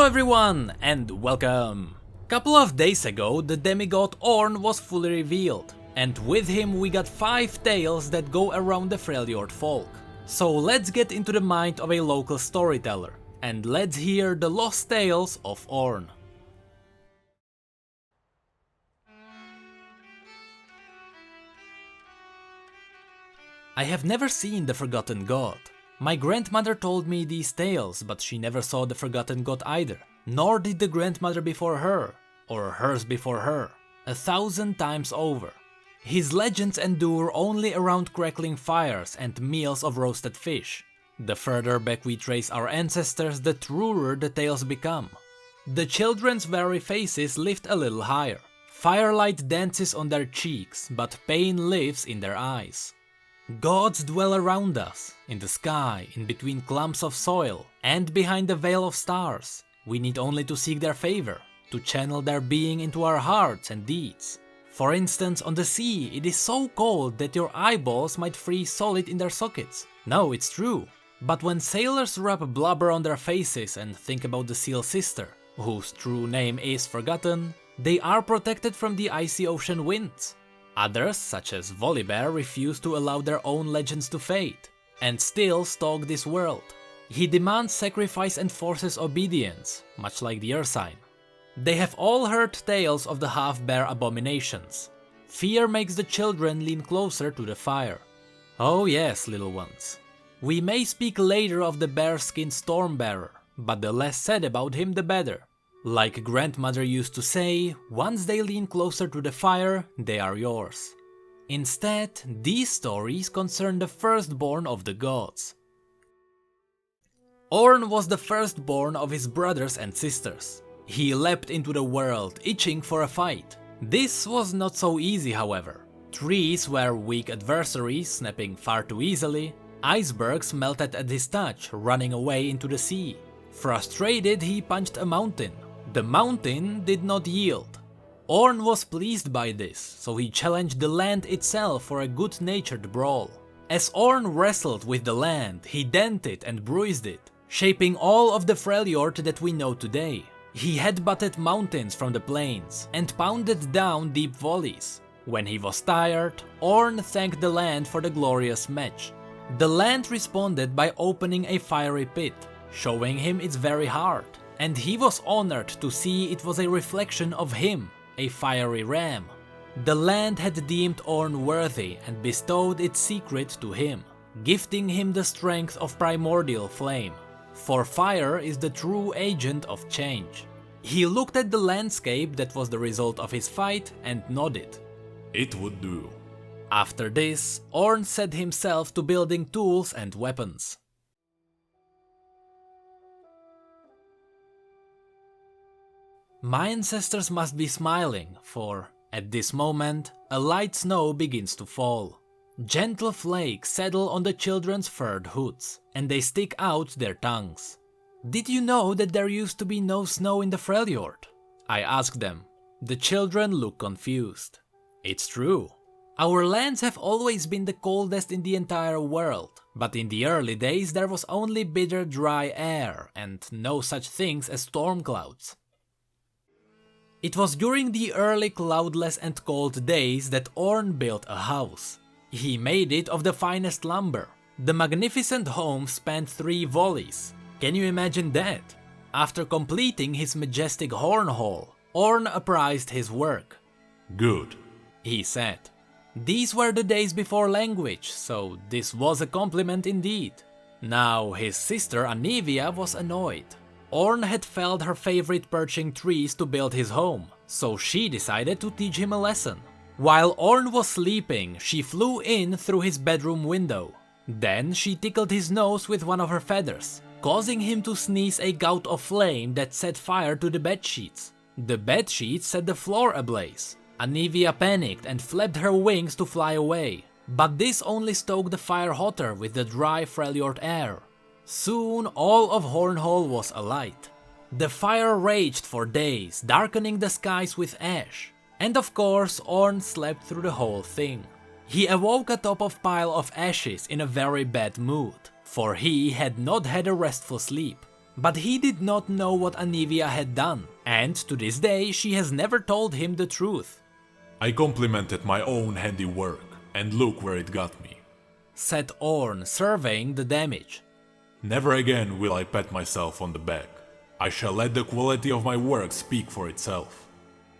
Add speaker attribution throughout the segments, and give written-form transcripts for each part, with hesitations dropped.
Speaker 1: Hello everyone and welcome! Couple of days ago the demigod Ornn was fully revealed, and with him we got 5 tales that go around the Freljord folk. So let's get into the mind of a local storyteller, and let's hear the lost tales of Ornn. I have never seen the Forgotten God. My grandmother told me these tales, but she never saw the Forgotten God either. Nor did the grandmother before her, or hers before her, 1,000 times over. His legends endure only around crackling fires and meals of roasted fish. The further back we trace our ancestors, the truer the tales become. The children's very faces lift a little higher. Firelight dances on their cheeks, but pain lives in their eyes. Gods dwell around us, in the sky, in between clumps of soil, and behind the veil of stars. We need only to seek their favor, to channel their being into our hearts and deeds. For instance, on the sea, it is so cold that your eyeballs might freeze solid in their sockets. No, it's true. But when sailors rub blubber on their faces and think about the seal sister, whose true name is forgotten, they are protected from the icy ocean winds. Others, such as Volibear, refuse to allow their own legends to fade, and still stalk this world. He demands sacrifice and forces obedience, much like the Ursine. They have all heard tales of the half-bear abominations. Fear makes the children lean closer to the fire. Oh yes, little ones. We may speak later of the bear-skinned Stormbearer, but the less said about him the better. Like grandmother used to say, once they lean closer to the fire, they are yours. Instead, these stories concern the firstborn of the gods. Ornn was the firstborn of his brothers and sisters. He leapt into the world, itching for a fight. This was not so easy, however. Trees were weak adversaries, snapping far too easily. Icebergs melted at his touch, running away into the sea. Frustrated, he punched a mountain. The mountain did not yield. Ornn was pleased by this, so he challenged the land itself for a good-natured brawl. As Ornn wrestled with the land, he dented and bruised it, shaping all of the Freljord that we know today. He headbutted mountains from the plains and pounded down deep valleys. When he was tired, Ornn thanked the land for the glorious match. The land responded by opening a fiery pit, showing him its very heart. And he was honored to see it was a reflection of him, a fiery ram. The land had deemed Ornn worthy and bestowed its secret to him, gifting him the strength of primordial flame. For fire is the true agent of change. He looked at the landscape that was the result of his fight and nodded.
Speaker 2: It would do.
Speaker 1: After this, Ornn set himself to building tools and weapons. My ancestors must be smiling, for, at this moment, a light snow begins to fall. Gentle flakes settle on the children's furred hoods, and they stick out their tongues. Did you know that there used to be no snow in the Freljord? I asked them. The children look confused. It's true. Our lands have always been the coldest in the entire world, but in the early days there was only bitter dry air, and no such things as storm clouds. It was during the early cloudless and cold days that Ornn built a house. He made it of the finest lumber. The magnificent home spanned 3 volleys. Can you imagine that? After completing his majestic horn hall, Ornn appraised his work.
Speaker 2: Good,
Speaker 1: he said. These were the days before language, so this was a compliment indeed. Now his sister Anivia was annoyed. Ornn had felled her favorite perching trees to build his home, so she decided to teach him a lesson. While Ornn was sleeping, she flew in through his bedroom window. Then she tickled his nose with one of her feathers, causing him to sneeze a gout of flame that set fire to the bedsheets. The bedsheets set the floor ablaze. Anivia panicked and flapped her wings to fly away, but this only stoked the fire hotter with the dry Freljord air. Soon all of Hornhall was alight. The fire raged for days, darkening the skies with ash. And of course Ornn slept through the whole thing. He awoke atop of pile of ashes in a very bad mood, for he had not had a restful sleep. But he did not know what Anivia had done, and to this day she has never told him the truth.
Speaker 2: I complimented my own handiwork, and look where it got me,
Speaker 1: said Ornn, surveying the damage.
Speaker 2: Never again will I pat myself on the back. I shall let the quality of my work speak for itself.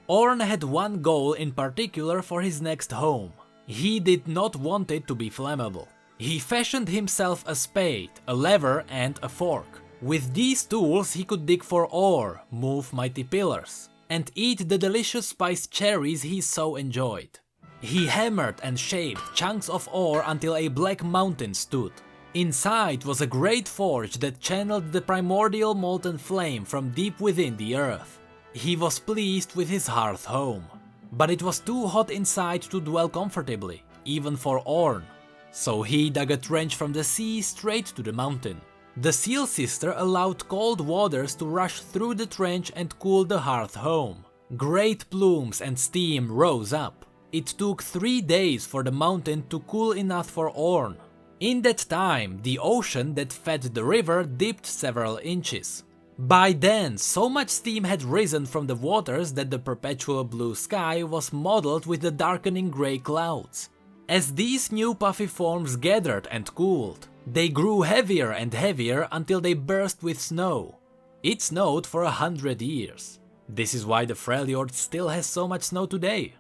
Speaker 1: Ornn had one goal in particular for his next home. He did not want it to be flammable. He fashioned himself a spade, a lever and a fork. With these tools he could dig for ore, move mighty pillars, and eat the delicious spiced cherries he so enjoyed. He hammered and shaped chunks of ore until a black mountain stood. Inside was a great forge that channeled the primordial molten flame from deep within the earth. He was pleased with his hearth home, but it was too hot inside to dwell comfortably, even for Ornn. So he dug a trench from the sea straight to the mountain. The Seal Sister allowed cold waters to rush through the trench and cool the hearth home. Great plumes and steam rose up. It took 3 days for the mountain to cool enough for Ornn. In that time, the ocean that fed the river dipped several inches. By then, so much steam had risen from the waters that the perpetual blue sky was mottled with the darkening grey clouds. As these new puffy forms gathered and cooled, they grew heavier and heavier until they burst with snow. It snowed for 100 years. This is why the Freljord still has so much snow today.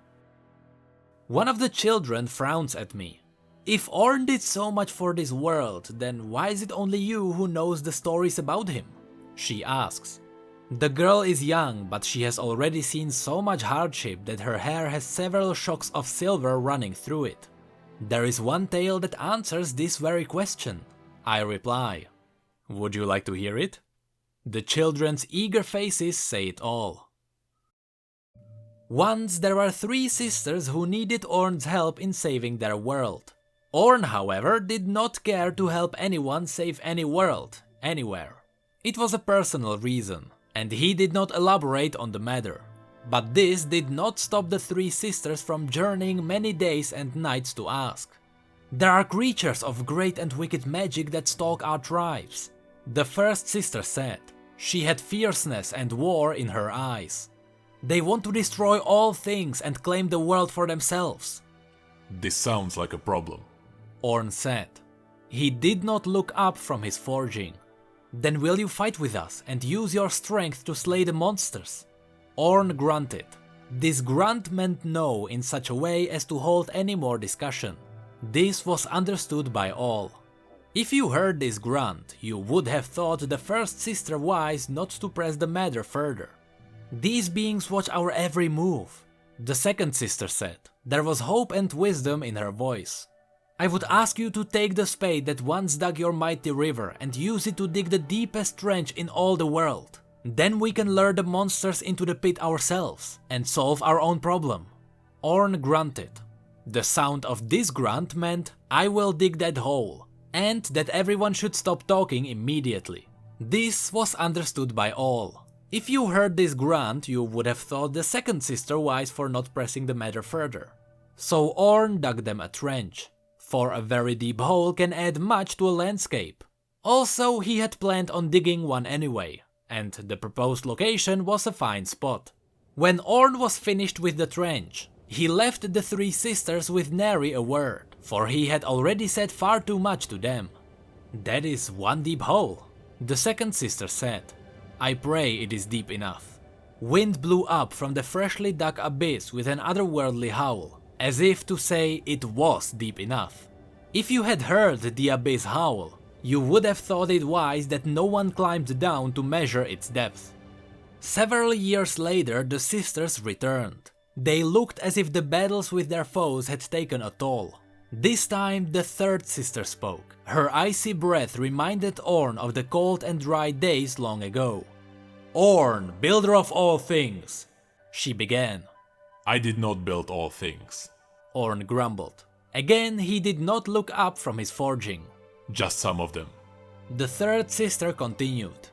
Speaker 1: One of the children frowns at me. If Ornn did so much for this world, then why is it only you who knows the stories about him? She asks. The girl is young, but she has already seen so much hardship that her hair has several shocks of silver running through it. There is one tale that answers this very question, I reply. Would you like to hear it? The children's eager faces say it all. Once there were 3 sisters who needed Ornn's help in saving their world. Ornn, however, did not care to help anyone save any world, anywhere. It was a personal reason, and he did not elaborate on the matter. But this did not stop the 3 sisters from journeying many days and nights to ask. There are creatures of great and wicked magic that stalk our tribes, the first sister said. She had fierceness and war in her eyes. They want to destroy all things and claim the world for themselves.
Speaker 2: This sounds like a problem,
Speaker 1: Ornn said. He did not look up from his forging. Then will you fight with us and use your strength to slay the monsters? Ornn grunted. This grunt meant no in such a way as to hold any more discussion. This was understood by all. If you heard this grunt, you would have thought the first sister wise not to press the matter further. These beings watch our every move, the second sister said. There was hope and wisdom in her voice. I would ask you to take the spade that once dug your mighty river and use it to dig the deepest trench in all the world. Then we can lure the monsters into the pit ourselves and solve our own problem. Ornn grunted. The sound of this grunt meant I will dig that hole, and that everyone should stop talking immediately. This was understood by all. If you heard this grunt, you would have thought the second sister wise for not pressing the matter further. So Ornn dug them a trench. For a very deep hole can add much to a landscape. Also, he had planned on digging one anyway, and the proposed location was a fine spot. When Ornn was finished with the trench, he left the 3 sisters with nary a word, for he had already said far too much to them. That is one deep hole, the second sister said. I pray it is deep enough. Wind blew up from the freshly dug abyss with an otherworldly howl, as if to say it was deep enough. If you had heard the abyss howl, you would have thought it wise that no one climbed down to measure its depth. Several years later the sisters returned. They looked as if the battles with their foes had taken a toll. This time the third sister spoke. Her icy breath reminded Ornn of the cold and dry days long ago. Ornn, builder of all things, she began.
Speaker 2: I did not build all things,
Speaker 1: Ornn grumbled. Again he did not look up from his forging.
Speaker 2: Just some of them.
Speaker 1: The third sister continued.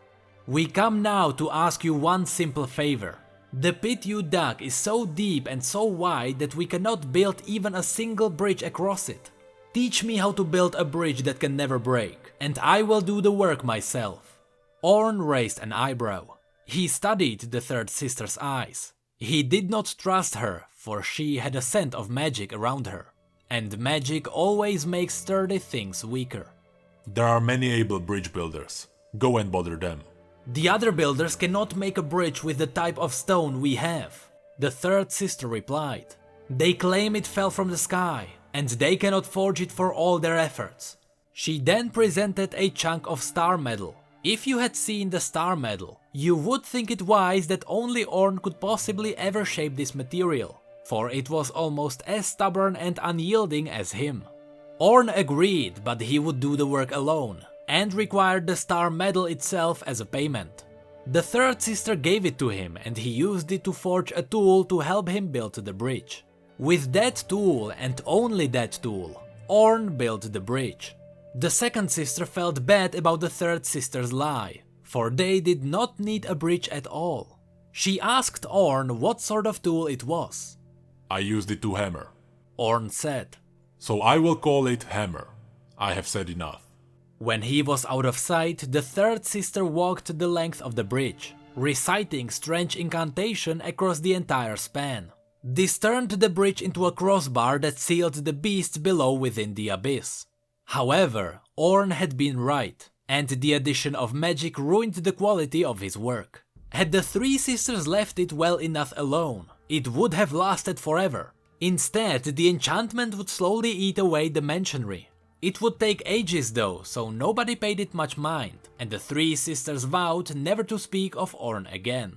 Speaker 1: We come now to ask you one simple favor. The pit you dug is so deep and so wide that we cannot build even a single bridge across it. Teach me how to build a bridge that can never break, and I will do the work myself. Ornn raised an eyebrow. He studied the third sister's eyes. He did not trust her, for she had a scent of magic around her. And magic always makes sturdy things weaker.
Speaker 2: There are many able bridge builders. Go and bother them.
Speaker 1: The other builders cannot make a bridge with the type of stone we have, the third sister replied. They claim it fell from the sky, and they cannot forge it for all their efforts. She then presented a chunk of star metal. If you had seen the star metal, you would think it wise that only Ornn could possibly ever shape this material, for it was almost as stubborn and unyielding as him. Ornn agreed, but he would do the work alone, and required the star metal itself as a payment. The third sister gave it to him, and he used it to forge a tool to help him build the bridge. With that tool, and only that tool, Ornn built the bridge. The second sister felt bad about the third sister's lie, for they did not need a bridge at all. She asked Ornn what sort of tool it was.
Speaker 2: I used it to hammer.
Speaker 1: Ornn said.
Speaker 2: So I will call it hammer. I have said enough.
Speaker 1: When he was out of sight, the third sister walked the length of the bridge, reciting strange incantation across the entire span. This turned the bridge into a crossbar that sealed the beast below within the abyss. However, Ornn had been right, and the addition of magic ruined the quality of his work. Had the three sisters left it well enough alone, it would have lasted forever. Instead, the enchantment would slowly eat away the masonry. It would take ages though, so nobody paid it much mind, and the three sisters vowed never to speak of Ornn again.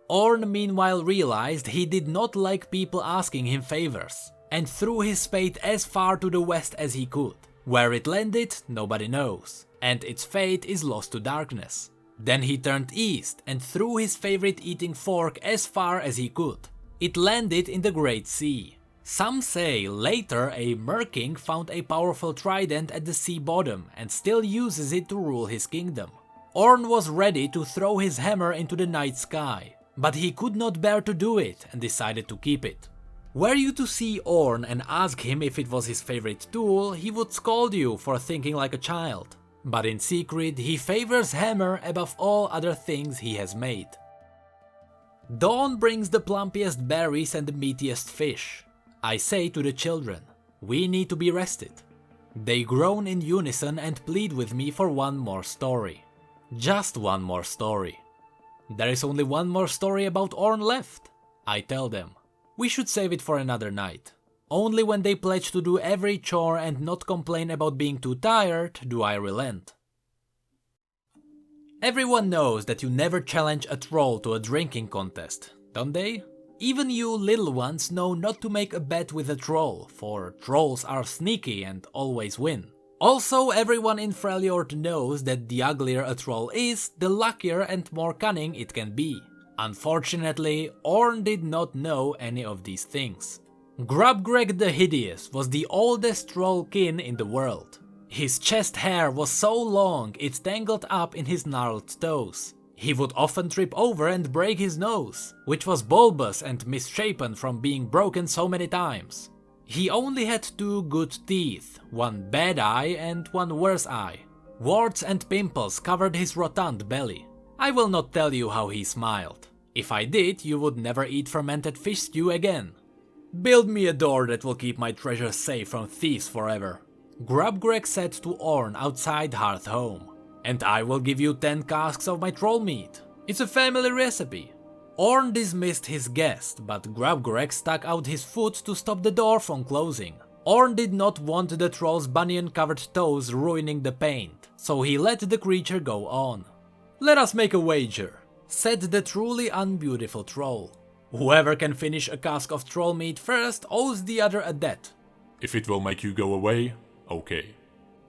Speaker 1: Ornn meanwhile realized he did not like people asking him favors, and threw his spade as far to the west as he could. Where it landed, nobody knows, and its fate is lost to darkness. Then he turned east and threw his favorite eating fork as far as he could. It landed in the Great Sea. Some say later a Mer-King found a powerful trident at the sea bottom and still uses it to rule his kingdom. Ornn was ready to throw his hammer into the night sky, but he could not bear to do it and decided to keep it. Were you to see Ornn and ask him if it was his favorite tool, he would scold you for thinking like a child. But in secret, he favors hammer above all other things he has made. Dawn brings the plumpiest berries and the meatiest fish. I say to the children, we need to be rested. They groan in unison and plead with me for one more story. Just one more story. There is only one more story about Ornn left, I tell them. We should save it for another night. Only when they pledge to do every chore and not complain about being too tired do I relent. Everyone knows that you never challenge a troll to a drinking contest, don't they? Even you little ones know not to make a bet with a troll, for trolls are sneaky and always win. Also, everyone in Freljord knows that the uglier a troll is, the luckier and more cunning it can be. Unfortunately, Ornn did not know any of these things. Grubgreg the Hideous was the oldest trollkin in the world. His chest hair was so long it tangled up in his gnarled toes. He would often trip over and break his nose, which was bulbous and misshapen from being broken so many times. He only had two good teeth, one bad eye and one worse eye. Warts and pimples covered his rotund belly. I will not tell you how he smiled. If I did, you would never eat fermented fish stew again. Build me a door that will keep my treasure safe from thieves forever, Grubgreg said to Ornn outside Hearth home. And I will give you 10 casks of my troll meat. It's a family recipe. Ornn dismissed his guest, but Grubgreg stuck out his foot to stop the door from closing. Ornn did not want the troll's banyan-covered toes ruining the paint, so he let the creature go on. Let us make a wager, said the truly unbeautiful troll. Whoever can finish a cask of troll meat first owes the other a debt.
Speaker 2: If it will make you go away, okay.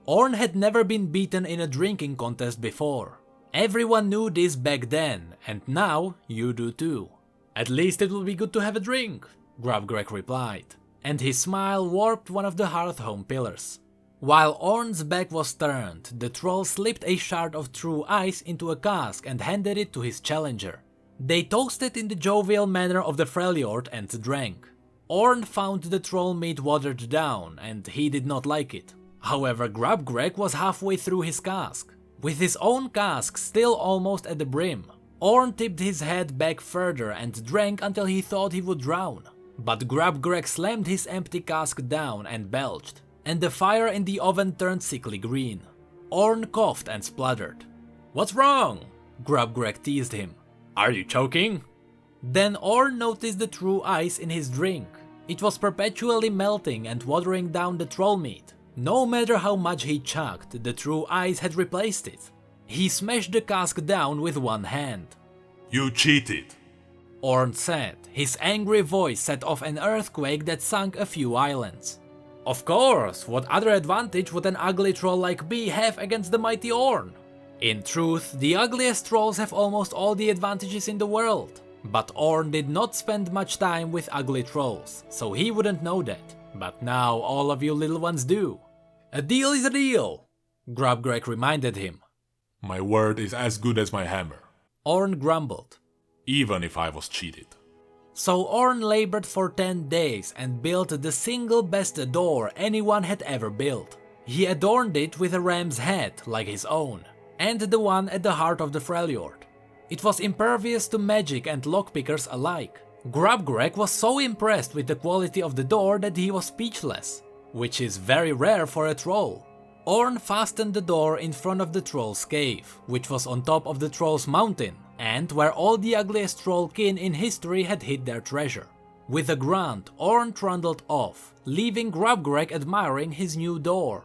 Speaker 1: Ornn had never been beaten in a drinking contest before. Everyone knew this back then, and now you do too. At least it will be good to have a drink, Grubgreg replied, and his smile warped one of the Hearth home pillars. While Ornn's back was turned, the troll slipped a shard of true ice into a cask and handed it to his challenger. They toasted in the jovial manner of the Freljord and drank. Ornn found the troll meat watered down, and he did not like it. However, Grubgreg was halfway through his cask. With his own cask still almost at the brim, Ornn tipped his head back further and drank until he thought he would drown. But Grabgreg slammed his empty cask down and belched, and the fire in the oven turned sickly green. Ornn coughed and spluttered. "What's wrong?" Grabgreg teased him. "Are you choking?" Then Ornn noticed the true ice in his drink. It was perpetually melting and watering down the troll meat. No matter how much he chugged, the true ice had replaced it. He smashed the cask down with one hand.
Speaker 2: "You cheated,"
Speaker 1: Ornn said. His angry voice set off an earthquake that sunk a few islands. Of course, what other advantage would an ugly troll like me have against the mighty Ornn? In truth, the ugliest trolls have almost all the advantages in the world. But Ornn did not spend much time with ugly trolls, so he wouldn't know that. But now all of you little ones do. "A deal is a deal," Grabgreg reminded him.
Speaker 2: "My word is as good as my hammer,
Speaker 1: Ornn grumbled.
Speaker 2: even if I was cheated."
Speaker 1: So Ornn labored for 10 days and built the single best door anyone had ever built. He adorned it with a ram's head like his own, and the one at the heart of the Freljord. It was impervious to magic and lockpickers alike. Grabgreg was so impressed with the quality of the door that he was speechless, which is very rare for a troll. Ornn fastened the door in front of the troll's cave, which was on top of the troll's mountain, and where all the ugliest trollkin in history had hid their treasure. With a grunt, Ornn trundled off, leaving Grabgreg admiring his new door.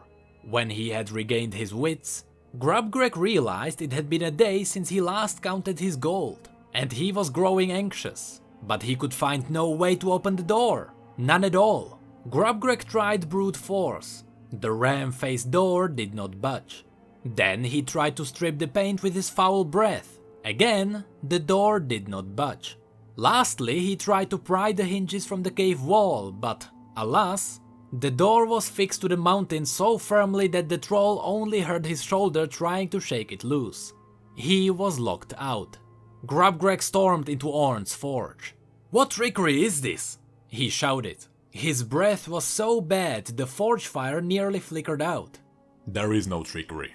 Speaker 1: When he had regained his wits, Grabgreg realized it had been a day since he last counted his gold, and he was growing anxious. But he could find no way to open the door. None at all. Grabgreg tried brute force. The ram-faced door did not budge. Then he tried to strip the paint with his foul breath. Again, the door did not budge. Lastly, he tried to pry the hinges from the cave wall, but, alas, the door was fixed to the mountain so firmly that the troll only heard his shoulder trying to shake it loose. He was locked out. Grabgreg stormed into Ornn's forge. "What trickery is this?" he shouted. His breath was so bad the forge fire nearly flickered out.
Speaker 2: "There is no trickery,"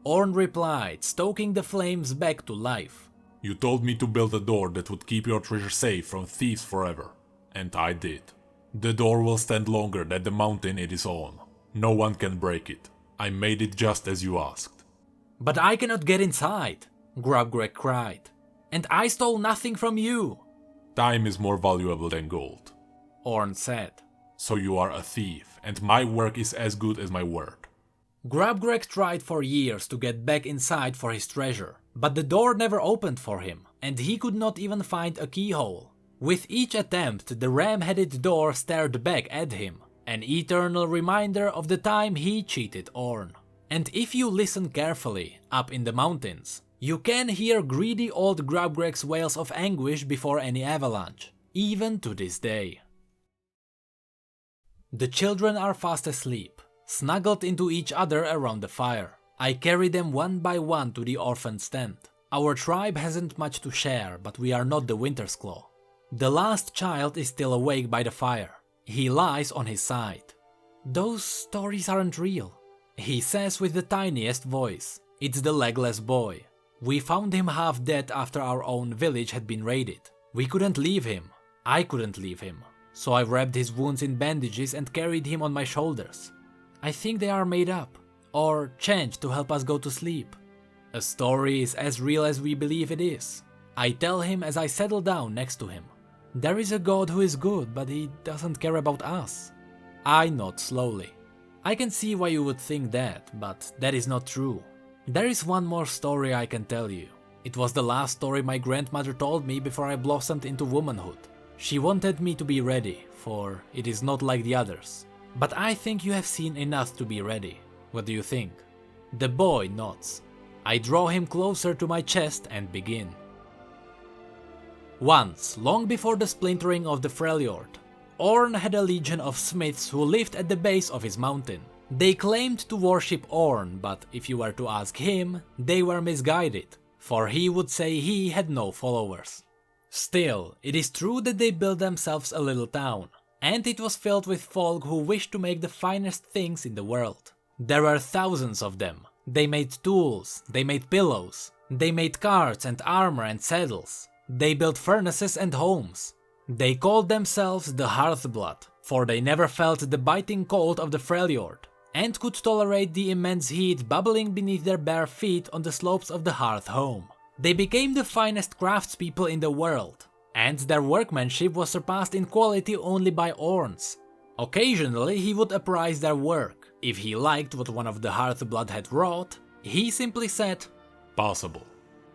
Speaker 1: Ornn replied, stoking the flames back to life.
Speaker 2: "You told me to build a door that would keep your treasure safe from thieves forever, and I did. The door will stand longer than the mountain it is on. No one can break it. I made it just as you asked."
Speaker 1: "But I cannot get inside," Grabgreg cried. "And I stole nothing from you."
Speaker 2: "Time is more valuable than gold,"
Speaker 1: Ornn said.
Speaker 2: "So you are a thief, and my work is as good as my word."
Speaker 1: Grabgreg tried for years to get back inside for his treasure, but the door never opened for him, and he could not even find a keyhole. With each attempt, the ram-headed door stared back at him, an eternal reminder of the time he cheated Ornn. And if you listen carefully, up in the mountains, you can hear greedy old Grabgreg's wails of anguish before any avalanche, even to this day. The children are fast asleep, snuggled into each other around the fire. I carry them one by one to the orphan's tent. Our tribe hasn't much to share, but we are not the Winter's Claw. The last child is still awake by the fire. He lies on his side. "Those stories aren't real," he says with the tiniest voice. It's the legless boy. "We found him half dead after our own village had been raided. We couldn't leave him. I couldn't leave him. So I wrapped his wounds in bandages and carried him on my shoulders. I think they are made up, or changed to help us go to sleep. A story is as real as we believe it is," I tell him as I settle down next to him. "There is a god who is good, but he doesn't care about us." I nod slowly. "I can see why you would think that, but that is not true. There is one more story I can tell you. It was the last story my grandmother told me before I blossomed into womanhood. She wanted me to be ready, for it is not like the others. But I think you have seen enough to be ready. What do you think?" The boy nods. I draw him closer to my chest and begin. Once, long before the splintering of the Freljord, Ornn had a legion of smiths who lived at the base of his mountain. They claimed to worship Ornn, but if you were to ask him, they were misguided, for he would say he had no followers. Still, it is true that they built themselves a little town, and it was filled with folk who wished to make the finest things in the world. There were thousands of them, They made tools, they made pillows, they made carts and armor and saddles. They built furnaces and homes. They called themselves the Hearth Blood, for they never felt the biting cold of the Freljord, and could tolerate the immense heat bubbling beneath their bare feet on the slopes of the Hearth home. They became the finest craftspeople in the world, and their workmanship was surpassed in quality only by Ornn's. Occasionally he would appraise their work. If he liked what one of the Hearth Blood had wrought, he simply said,
Speaker 2: "Possible."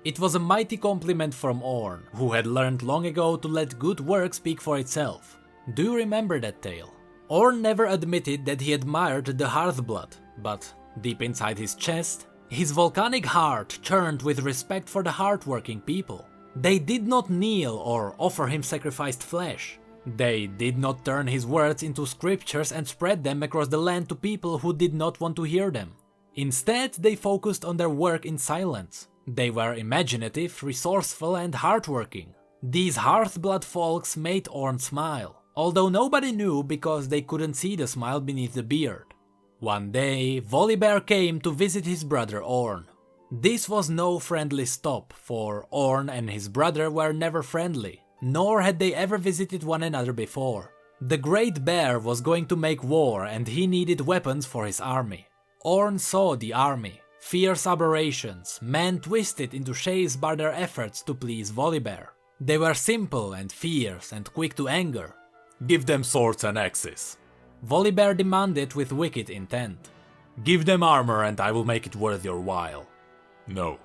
Speaker 1: It was a mighty compliment from Ornn, who had learned long ago to let good work speak for itself. Do you remember that tale? Ornn never admitted that he admired the Hearth Blood, but deep inside his chest, his volcanic heart churned with respect for the hardworking people. They did not kneel or offer him sacrificed flesh. They did not turn his words into scriptures and spread them across the land to people who did not want to hear them. Instead, they focused on their work in silence. They were imaginative, resourceful, and hardworking. These Hearth Blood folks made Ornn smile, although nobody knew because they couldn't see the smile beneath the beard. One day, Volibear came to visit his brother Ornn. This was no friendly stop, for Ornn and his brother were never friendly, nor had they ever visited one another before. The Great Bear was going to make war and he needed weapons for his army. Ornn saw the army. Fierce aberrations, men twisted into shapes by their efforts to please Volibear. They were simple and fierce and quick to anger.
Speaker 2: "Give them swords and axes,"
Speaker 1: Volibear demanded with wicked intent.
Speaker 2: "Give them armor and I will make it worth your while." "No,"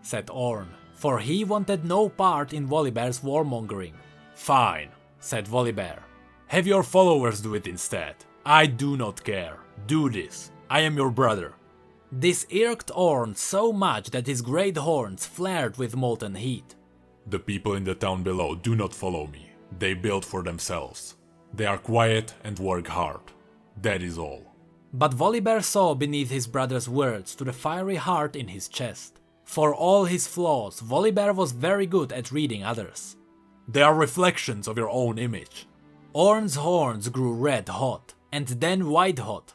Speaker 1: said Ornn, for he wanted no part in Volibear's warmongering.
Speaker 2: "Fine," said Volibear. "Have your followers do it instead. I do not care. Do this. I am your brother."
Speaker 1: This irked Ornn so much that his great horns flared with molten heat.
Speaker 2: "The people in the town below do not follow me. They build for themselves. They are quiet and work hard. That is all."
Speaker 1: But Volibear saw beneath his brother's words to the fiery heart in his chest. For all his flaws, Volibear was very good at reading others.
Speaker 2: "They are reflections of your own image."
Speaker 1: Ornn's horns grew red hot, and then white hot.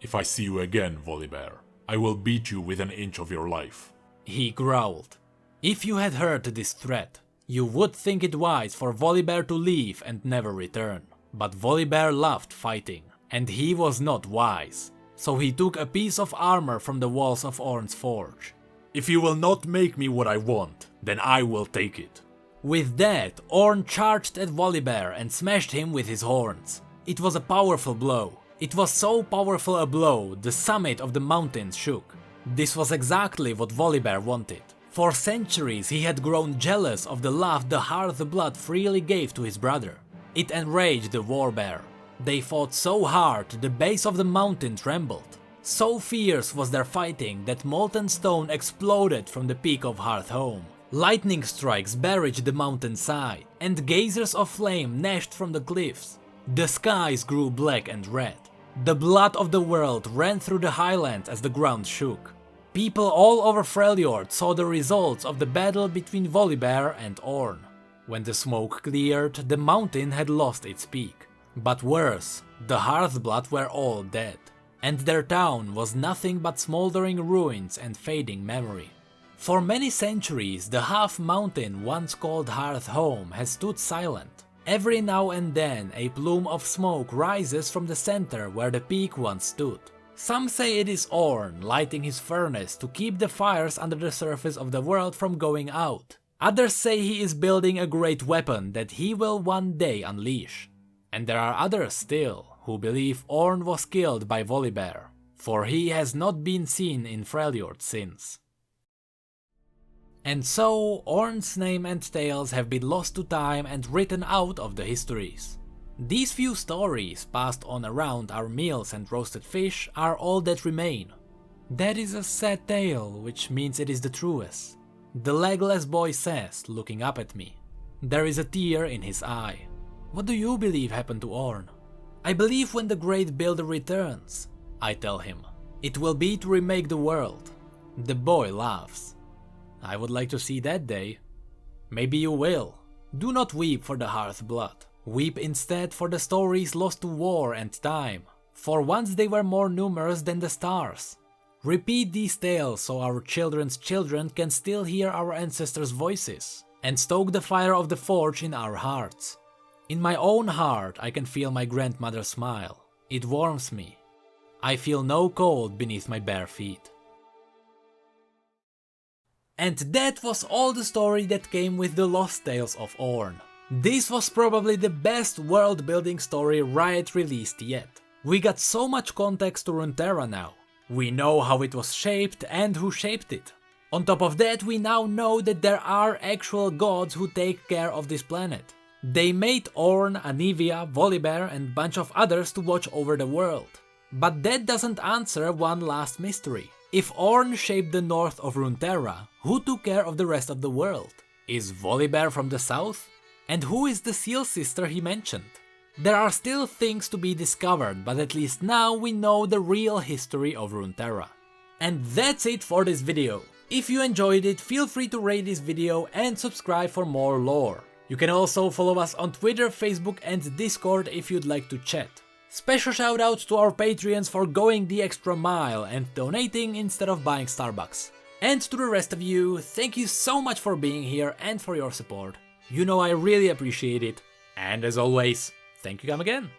Speaker 2: "If I see you again, Volibear, I will beat you with an inch of your life,"
Speaker 1: he growled. If you had heard this threat, you would think it wise for Volibear to leave and never return. But Volibear loved fighting, and he was not wise, so he took a piece of armor from the walls of Ornn's forge.
Speaker 2: "If you will not make me what I want, then I will take it."
Speaker 1: With that, Ornn charged at Volibear and smashed him with his horns. It was a powerful blow. It was so powerful a blow, the summit of the mountains shook. This was exactly what Volibear wanted. For centuries he had grown jealous of the love the Hearth Blood freely gave to his brother. It enraged the warbear. They fought so hard the base of the mountain trembled. So fierce was their fighting that molten stone exploded from the peak of Hearth Home. Lightning strikes barraged the mountainside, and geysers of flame gnashed from the cliffs. The skies grew black and red. The blood of the world ran through the highlands as the ground shook. People all over Freljord saw the results of the battle between Volibear and Ornn. When the smoke cleared, the mountain had lost its peak. But worse, the Hearth Blood were all dead, and their town was nothing but smoldering ruins and fading memory. For many centuries, the half mountain once called Hearth Home has stood silent. Every now and then a plume of smoke rises from the center where the peak once stood. Some say it is Ornn lighting his furnace to keep the fires under the surface of the world from going out. Others say he is building a great weapon that he will one day unleash. And there are others still who believe Ornn was killed by Volibear, for he has not been seen in Freljord since. And so, Ornn's name and tales have been lost to time and written out of the histories. These few stories, passed on around our meals and roasted fish, are all that remain. That is a sad tale, which means it is the truest. The legless boy says, looking up at me. There is a tear in his eye. What do you believe happened to Ornn? I believe when the great builder returns, I tell him. It will be to remake the world. The boy laughs. I would like to see that day. Maybe you will. Do not weep for the Hearth Blood. Weep instead for the stories lost to war and time, for once they were more numerous than the stars. Repeat these tales so our children's children can still hear our ancestors' voices, and stoke the fire of the forge in our hearts. In my own heart I can feel my grandmother's smile. It warms me. I feel no cold beneath my bare feet. And that was all the story that came with the Lost Tales of Ornn. This was probably the best world building story Riot released yet. We got so much context to Runeterra now. We know how it was shaped and who shaped it. On top of that, we now know that there are actual gods who take care of this planet. They made Ornn, Anivia, Volibear and bunch of others to watch over the world. But that doesn't answer one last mystery. If Ornn shaped the north of Runeterra, who took care of the rest of the world? Is Volibear from the south? And who is the seal sister he mentioned? There are still things to be discovered, but at least now we know the real history of Runeterra. And that's it for this video. If you enjoyed it, feel free to rate this video and subscribe for more lore. You can also follow us on Twitter, Facebook and Discord if you'd like to chat. Special shoutouts to our Patreons for going the extra mile and donating instead of buying Starbucks. And to the rest of you, thank you so much for being here and for your support. You know I really appreciate it. And as always, thank you again.